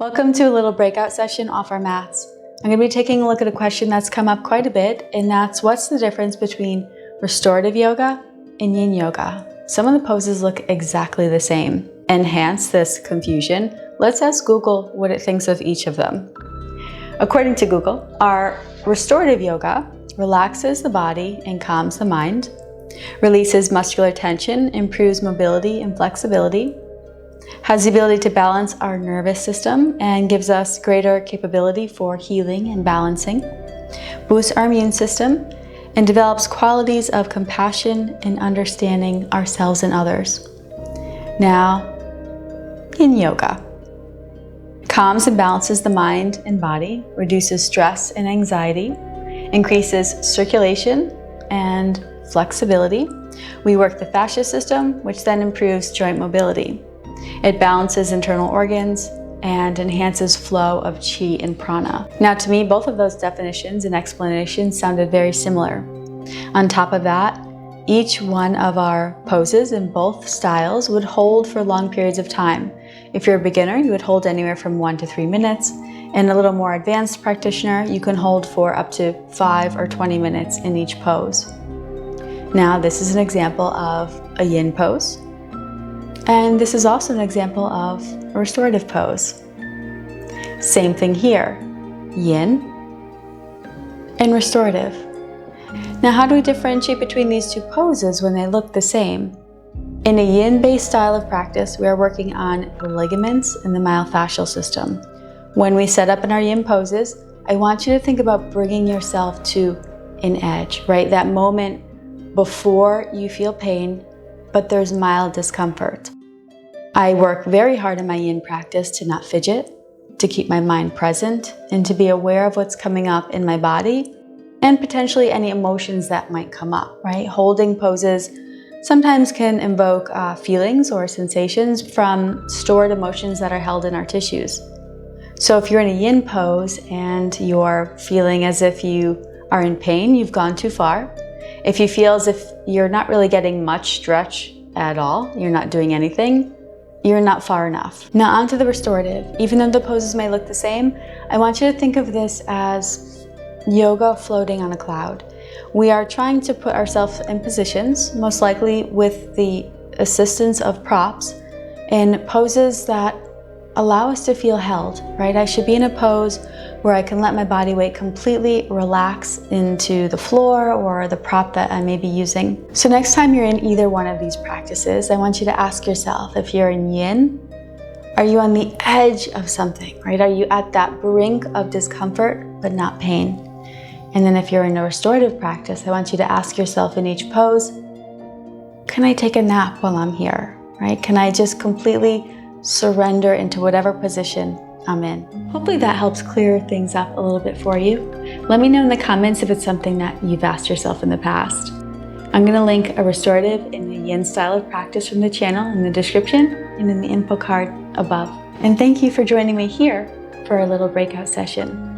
Welcome to a little breakout session off our mats. I'm going to be taking a look at a question that's come up quite a bit, and that's what's the difference between restorative yoga and yin yoga? Some of the poses look exactly the same. Enhance this confusion, let's ask Google what it thinks of each of them. According to Google, our restorative yoga relaxes the body and calms the mind, releases muscular tension, improves mobility and flexibility, has the ability to balance our nervous system and gives us greater capability for healing and balancing, boosts our immune system, and develops qualities of compassion and understanding ourselves and others. Now, yin yoga calms and balances the mind and body, reduces stress and anxiety, increases circulation and flexibility. We work the fascia system, which then improves joint mobility. It balances internal organs and enhances flow of qi and prana. Now, to me, both of those definitions and explanations sounded very similar. On top of that, each one of our poses in both styles would hold for long periods of time. If you're a beginner, you would hold anywhere from 1 to 3 minutes. And a little more advanced practitioner, you can hold for up to 5 or 20 minutes in each pose. Now, this is an example of a yin pose. And this is also an example of a restorative pose. Same thing here, yin and restorative. Now, how do we differentiate between these two poses when they look the same? In a yin-based style of practice, we are working on the ligaments and the myofascial system. When we set up in our yin poses, I want you to think about bringing yourself to an edge, right? That moment before you feel pain, but there's mild discomfort. I work very hard in my yin practice to not fidget, to keep my mind present, and to be aware of what's coming up in my body and potentially any emotions that might come up, right? Holding poses sometimes can invoke feelings or sensations from stored emotions that are held in our tissues. So if you're in a yin pose and you're feeling as if you are in pain, you've gone too far. If you feel as if you're not really getting much stretch at all, you're not doing anything, you're not far enough. Now onto the restorative. Even though the poses may look the same, I want you to think of this as yoga floating on a cloud. We are trying to put ourselves in positions, most likely with the assistance of props, in poses that allow us to feel held, right? I should be in a pose where I can let my body weight completely relax into the floor or the prop that I may be using. So next time you're in either one of these practices, I want you to ask yourself, if you're in yin, are you on the edge of something, right? Are you at that brink of discomfort but not pain? And then if you're in a restorative practice, I want you to ask yourself in each pose, can I take a nap while I'm here, right? Can I just completely surrender into whatever position I'm in? Hopefully that helps clear things up a little bit for you. Let me know in the comments if it's something that you've asked yourself in the past. I'm going to link a restorative and a yin style of practice from the channel in the description and in the info card above. And thank you for joining me here for a little breakout session.